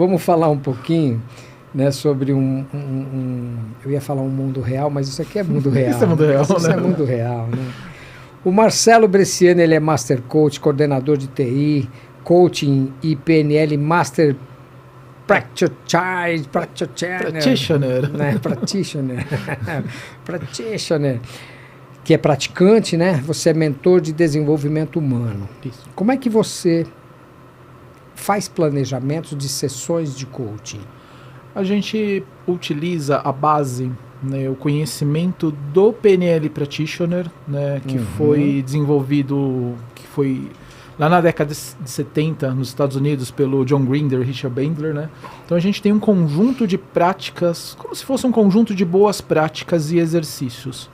Vamos falar um pouquinho, né, sobre eu ia falar um mundo real, mas isso aqui é mundo real. Isso é mundo real, Isso né? é mundo real, né? O Marcelo Bresciani, ele é Master Coach, coordenador de TI, Coaching e PNL Master Practitioner, né? Practitioner, que é praticante, né? Você é mentor de desenvolvimento humano. Isso. Como é que você faz planejamentos de sessões de coaching? A gente utiliza a base, né, o conhecimento do PNL Practitioner, né, que foi desenvolvido, que foi lá na década de 70 nos Estados Unidos pelo John Grinder e Richard Bandler, né? Então a gente tem um conjunto de práticas, como se fosse um conjunto de boas práticas e exercícios.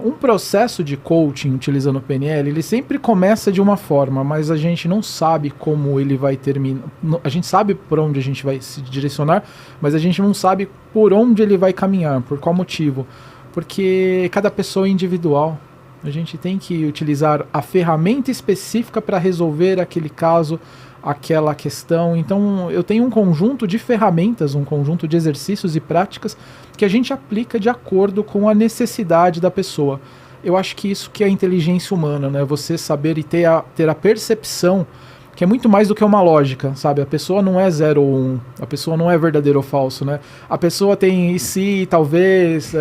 Um processo de coaching utilizando o PNL, ele sempre começa de uma forma, mas a gente não sabe como ele vai terminar. A gente sabe por onde a gente vai se direcionar, mas a gente não sabe por onde ele vai caminhar, por qual motivo. Porque cada pessoa é individual. A gente tem que utilizar a ferramenta específica para resolver aquele caso, aquela questão. Então, eu tenho um conjunto de ferramentas, um conjunto de exercícios e práticas que a gente aplica de acordo com a necessidade da pessoa. Eu acho que isso que é a inteligência humana, né? Você saber e ter a percepção, que é muito mais do que uma lógica, sabe? A pessoa não é 0 ou 1, a pessoa não é verdadeiro ou falso, né? A pessoa tem e se, talvez,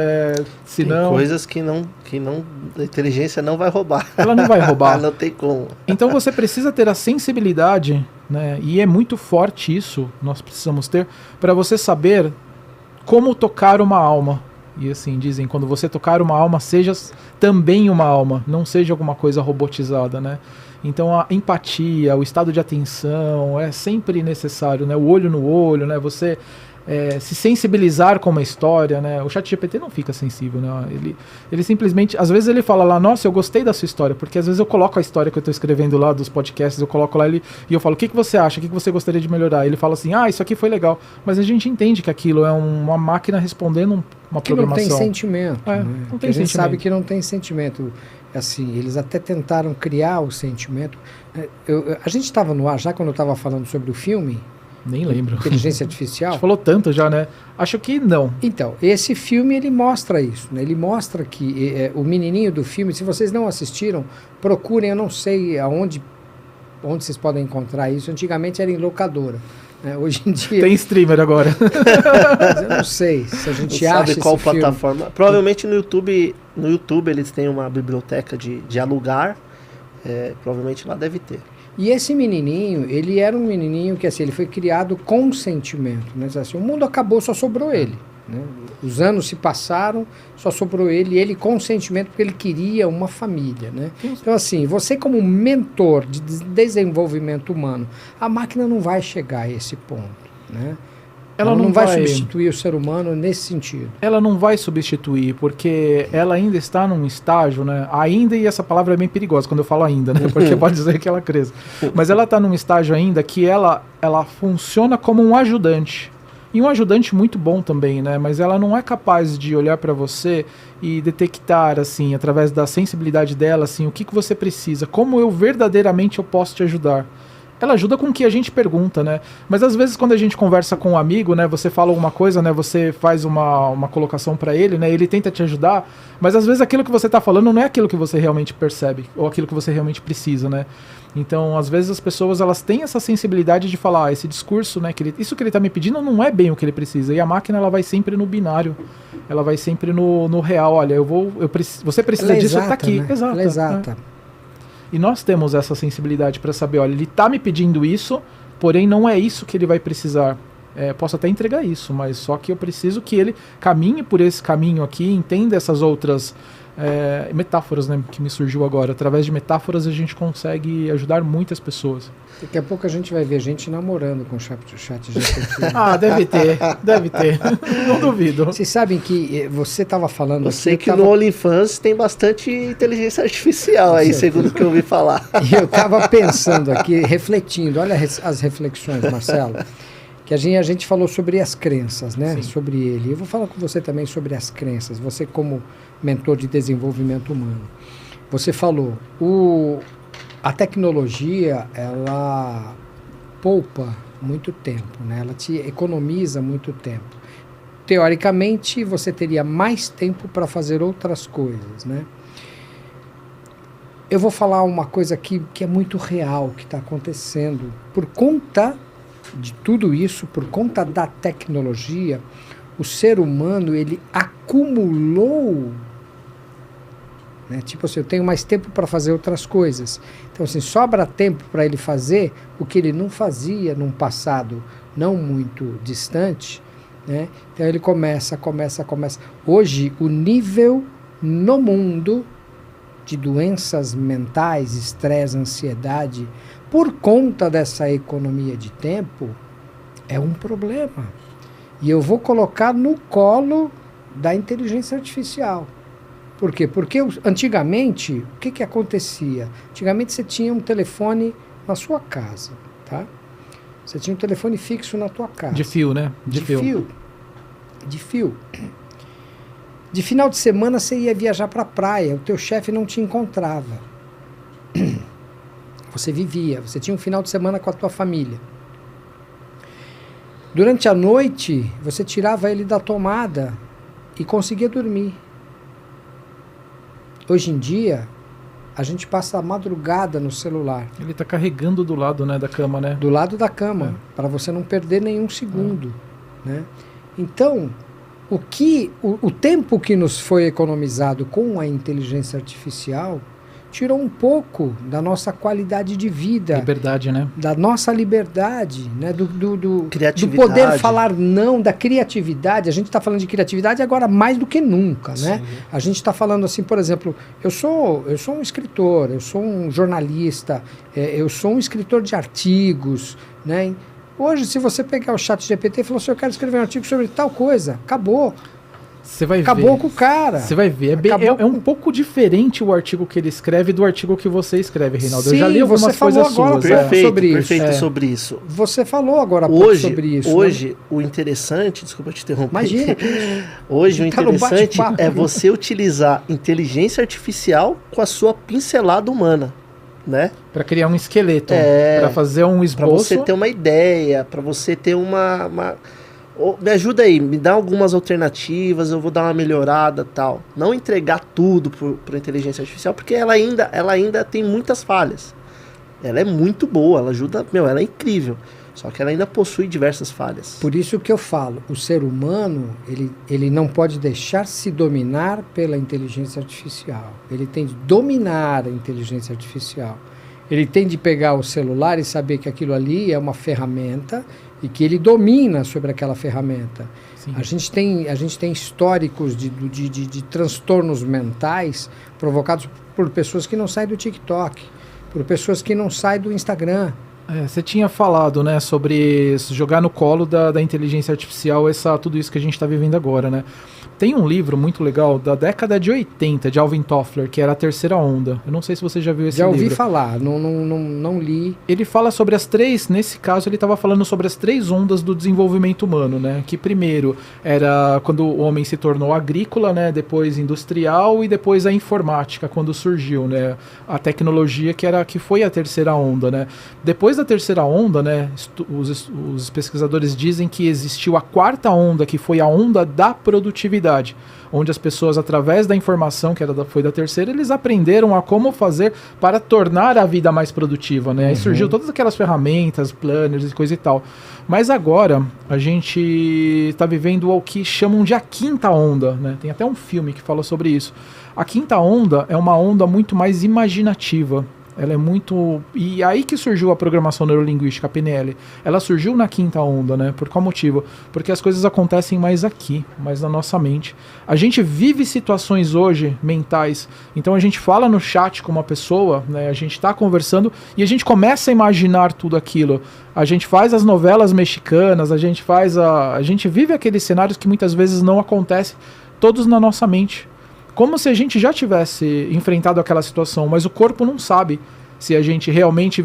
se tem não... coisas que a inteligência não vai roubar. Ela não vai roubar. Não tem como. Então você precisa ter a sensibilidade, né? E é muito forte isso, nós precisamos ter, para você saber como tocar uma alma. E assim, dizem, quando você tocar uma alma, seja também uma alma, não seja alguma coisa robotizada, né? Então a empatia, o estado de atenção é sempre necessário, né? O olho no olho, né? Você se sensibilizar com uma história, né? O ChatGPT não fica sensível, né? Ele simplesmente, às vezes ele fala lá, nossa, eu gostei da sua história, porque às vezes eu coloco a história que eu estou escrevendo lá dos podcasts, eu coloco lá e eu falo, o que você acha? O que você gostaria de melhorar? Ele fala assim, isso aqui foi legal. Mas a gente entende que aquilo é uma máquina respondendo uma programação. Que não tem sentimento. Né? Não tem a gente sentimento. sabe que não tem sentimento. Assim, eles até tentaram criar o sentimento. A gente estava no ar já quando eu estava falando sobre o filme. Nem lembro. Inteligência Artificial. A gente falou tanto já, né? Acho que não. Então, esse filme, ele mostra isso, né? Ele mostra que o menininho do filme, se vocês não assistiram, procurem, eu não sei onde vocês podem encontrar isso. Antigamente era em locadora. Né? Hoje em dia... Tem streamer agora. Mas eu não sei se a gente acha sabe qual esse filme. plataforma. Provavelmente no YouTube eles têm uma biblioteca de alugar. Provavelmente lá deve ter. E esse menininho, ele era um menininho que assim, ele foi criado com sentimento, né? Assim, o mundo acabou, só sobrou ele, né? Os anos se passaram, só sobrou ele, e ele com sentimento, porque ele queria uma família, né? Então assim, você como mentor de desenvolvimento humano, a máquina não vai chegar a esse ponto, né? Ela não vai substituir o ser humano nesse sentido. Ela não vai substituir, porque ela ainda está num estágio, né? Ainda, e essa palavra é bem perigosa quando eu falo ainda, né? Porque pode dizer que ela cresça. Mas ela está num estágio ainda que ela funciona como um ajudante. E um ajudante muito bom também, né? Mas ela não é capaz de olhar para você e detectar, assim, através da sensibilidade dela, assim, o que você precisa, como eu verdadeiramente posso te ajudar. Ela ajuda com o que a gente pergunta, né? Mas às vezes quando a gente conversa com um amigo, né? Você fala alguma coisa, né? Você faz uma colocação para ele, né? Ele tenta te ajudar, mas às vezes aquilo que você tá falando não é aquilo que você realmente percebe, ou aquilo que você realmente precisa, né? Então, às vezes as pessoas, elas têm essa sensibilidade de falar, esse discurso, né? Isso que ele tá me pedindo não é bem o que ele precisa. E a máquina, ela vai sempre no binário. Ela vai sempre no real. Olha, você precisa disso, tá aqui. Né? Exato. Ela é exata. Né? E nós temos essa sensibilidade para saber, olha, ele está me pedindo isso, porém não é isso que ele vai precisar. Posso até entregar isso, mas só que eu preciso que ele caminhe por esse caminho aqui, entenda essas outras metáforas, né, que me surgiu agora. Através de metáforas a gente consegue ajudar muitas pessoas. Daqui a pouco a gente vai ver gente namorando com o chat GPT. Deve ter. Não duvido. Vocês sabem que você estava falando... Eu sei que no OnlyFans tem bastante inteligência artificial aí, segundo o que eu ouvi falar. E eu estava pensando aqui, refletindo, olha as reflexões, Marcelo, que a gente falou sobre as crenças, né? Sim. Sobre ele. Eu vou falar com você também sobre as crenças, você como mentor de desenvolvimento humano. Você falou, a tecnologia, ela poupa muito tempo, né? Ela te economiza muito tempo. Teoricamente, você teria mais tempo para fazer outras coisas, né? Eu vou falar uma coisa aqui que é muito real, que está acontecendo. Por conta de tudo isso, por conta da tecnologia, o ser humano, ele acumulou, né? Tipo assim, eu tenho mais tempo para fazer outras coisas. Então, assim, sobra tempo para ele fazer o que ele não fazia num passado não muito distante, né? Então, ele começa. Hoje, o nível no mundo de doenças mentais, estresse, ansiedade, por conta dessa economia de tempo, é um problema. E eu vou colocar no colo da inteligência artificial. Por quê? Porque antigamente, o que acontecia? Antigamente você tinha um telefone na sua casa, tá? Você tinha um telefone fixo na tua casa. De fio, né? De fio. De final de semana você ia viajar para a praia, o teu chefe não te encontrava. Você vivia, você tinha um final de semana com a tua família. Durante a noite, você tirava ele da tomada e conseguia dormir. Hoje em dia, a gente passa a madrugada no celular. Ele está carregando do lado, né, da cama, né? Do lado da cama, para você não perder nenhum segundo, né? Então, o tempo que nos foi economizado com a inteligência artificial tirou um pouco da nossa qualidade de vida. Liberdade, né? Da nossa liberdade, né? Do poder falar não, da criatividade. A gente está falando de criatividade agora mais do que nunca, né? Sim. A gente está falando assim, por exemplo, eu sou um escritor, eu sou um jornalista, eu sou um escritor de artigos, né? Hoje, se você pegar o ChatGPT e falar assim, eu quero escrever um artigo sobre tal coisa, acabou. Acabou com o cara. Você vai ver. É um pouco diferente o artigo que ele escreve do artigo que você escreve, Reinaldo. Sim, eu já li algumas coisas suas. Perfeito sobre isso. Você falou agora sobre isso. Hoje, né? O interessante... Desculpa te interromper. Imagina. Hoje, o interessante é você utilizar inteligência artificial com a sua pincelada humana, né? Para criar um esqueleto, para fazer um esboço. Para você ter uma ideia, para você ter uma... Me ajuda aí, me dá algumas alternativas, eu vou dar uma melhorada, tal. Não entregar tudo para inteligência artificial, porque ela ainda tem muitas falhas. Ela é muito boa, ela ajuda, ela é incrível. Só que ela ainda possui diversas falhas. Por isso que eu falo, o ser humano, ele não pode deixar se dominar pela inteligência artificial. Ele tem de dominar a inteligência artificial. Ele tem de pegar o celular e saber que aquilo ali é uma ferramenta e que ele domina sobre aquela ferramenta. Sim. A gente tem históricos de transtornos mentais provocados por pessoas que não saem do TikTok, por pessoas que não saem do Instagram. Você tinha falado, né, sobre jogar no colo da inteligência artificial tudo isso que a gente está vivendo agora, né? Tem um livro muito legal da década de 80, de Alvin Toffler, que era A Terceira Onda. Eu não sei se você já viu esse livro. Já ouvi falar, não li. Ele fala sobre as três, nesse caso ele estava falando sobre as três ondas do desenvolvimento humano, né? Que primeiro era quando o homem se tornou agrícola, né? Depois industrial e depois a informática, quando surgiu, né? A tecnologia que foi a terceira onda, né? Depois da terceira onda, né? Os pesquisadores dizem que existiu a quarta onda, que foi a onda da produtividade, onde as pessoas, através da informação que foi da terceira, eles aprenderam a como fazer para tornar a vida mais produtiva, né? Aí surgiu todas aquelas ferramentas, planners e coisa e tal. Mas agora a gente está vivendo o que chamam de a quinta onda, né? Tem até um filme que fala sobre isso. A quinta onda é uma onda muito mais imaginativa. Ela é muito... E aí que surgiu a programação neurolinguística, a PNL. Ela surgiu na quinta onda, né? Por qual motivo? Porque as coisas acontecem mais aqui, mais na nossa mente. A gente vive situações hoje mentais. Então a gente fala no chat com uma pessoa, né? A gente está conversando e a gente começa a imaginar tudo aquilo. A gente faz as novelas mexicanas, a gente vive aqueles cenários que muitas vezes não acontecem, todos na nossa mente. Como se a gente já tivesse enfrentado aquela situação, mas o corpo não sabe se a gente realmente...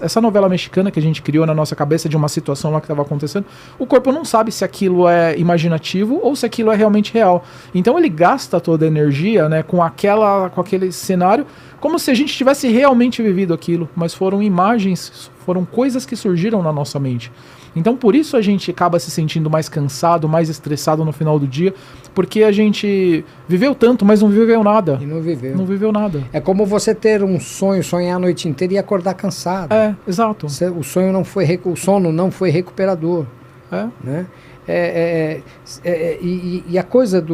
Essa novela mexicana que a gente criou na nossa cabeça de uma situação lá que estava acontecendo, o corpo não sabe se aquilo é imaginativo ou se aquilo é realmente real. Então ele gasta toda a energia, né, com aquele cenário, como se a gente tivesse realmente vivido aquilo, mas foram imagens foram coisas que surgiram na nossa mente. Então por isso a gente acaba se sentindo mais cansado, mais estressado no final do dia, porque a gente viveu tanto, mas não viveu nada. E não viveu. Não viveu nada. É como você ter um sonho, sonhar a noite inteira e acordar cansado. Exato. O sono não foi recuperador. Né? E a coisa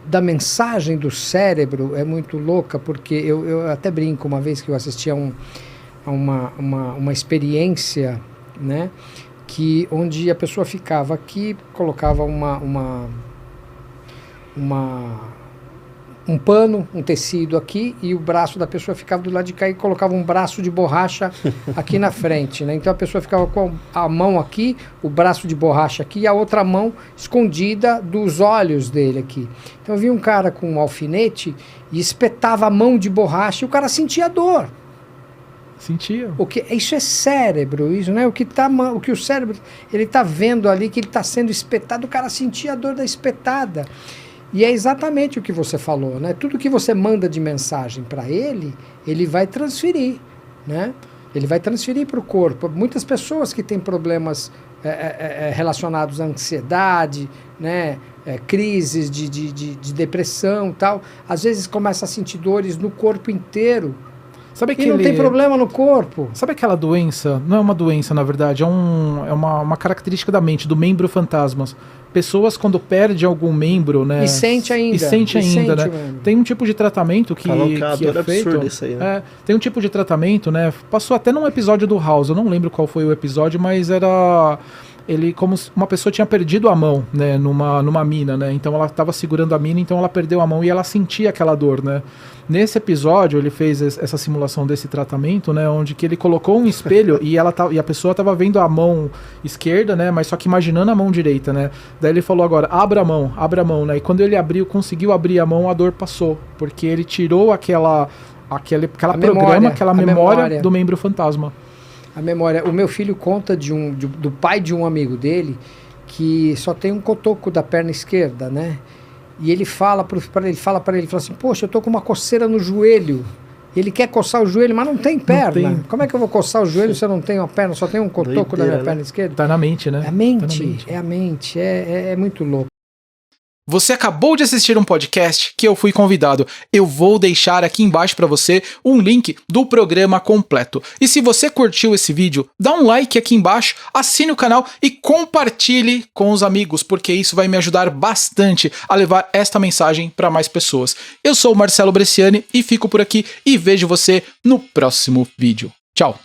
da mensagem do cérebro é muito louca, porque eu até brinco, uma vez que eu assisti a uma experiência, né, onde a pessoa ficava aqui, colocava um pano, um tecido aqui, e o braço da pessoa ficava do lado de cá e colocava um braço de borracha aqui na frente, né? Então a pessoa ficava com a mão aqui, o braço de borracha aqui, e a outra mão escondida dos olhos dele aqui. Então eu vi um cara com um alfinete e espetava a mão de borracha e o cara sentia dor. Sentia. Isso é cérebro, isso, né? O que o cérebro ele tá vendo ali, que ele está sendo espetado, o cara sentia a dor da espetada. E é exatamente o que você falou, né? Tudo que você manda de mensagem para ele vai transferir, né? Ele vai transferir para o corpo. Muitas pessoas que têm problemas relacionados à ansiedade, né? Crises de depressão e tal, às vezes começa a sentir dores no corpo inteiro. E não tem problema no corpo. Sabe aquela doença? Não é uma doença, na verdade, é uma característica da mente, do membro fantasmas. Pessoas, quando perdem algum membro, né? E sente ainda, né? Mesmo. Tem um tipo de tratamento que é feito. Isso aí, né? Tem um tipo de tratamento, né? Passou até num episódio do House, eu não lembro qual foi o episódio, mas era... Ele, como uma pessoa tinha perdido a mão, né, numa mina, né, então ela estava segurando a mina, então ela perdeu a mão e ela sentia aquela dor, né. Nesse episódio, ele fez essa simulação desse tratamento, né, onde que ele colocou um espelho e a pessoa estava vendo a mão esquerda, né, mas só que imaginando a mão direita, né. Daí ele falou agora, abra a mão, né, e quando ele conseguiu abrir a mão, a dor passou, porque ele tirou aquela memória do membro fantasma. A memória. O meu filho conta do pai de um amigo dele que só tem um cotoco da perna esquerda, né? E ele fala para ele assim, poxa, eu tô com uma coceira no joelho. Ele quer coçar o joelho, mas não tem perna. Como é que eu vou coçar o joelho se eu não tenho uma perna, só tenho um cotoco da minha perna esquerda? Tá na mente, né? É a mente. É muito louco. Você acabou de assistir um podcast que eu fui convidado. Eu vou deixar aqui embaixo para você um link do programa completo. E se você curtiu esse vídeo, dá um like aqui embaixo, assine o canal e compartilhe com os amigos, porque isso vai me ajudar bastante a levar esta mensagem para mais pessoas. Eu sou o Marcelo Bresciani e fico por aqui e vejo você no próximo vídeo. Tchau!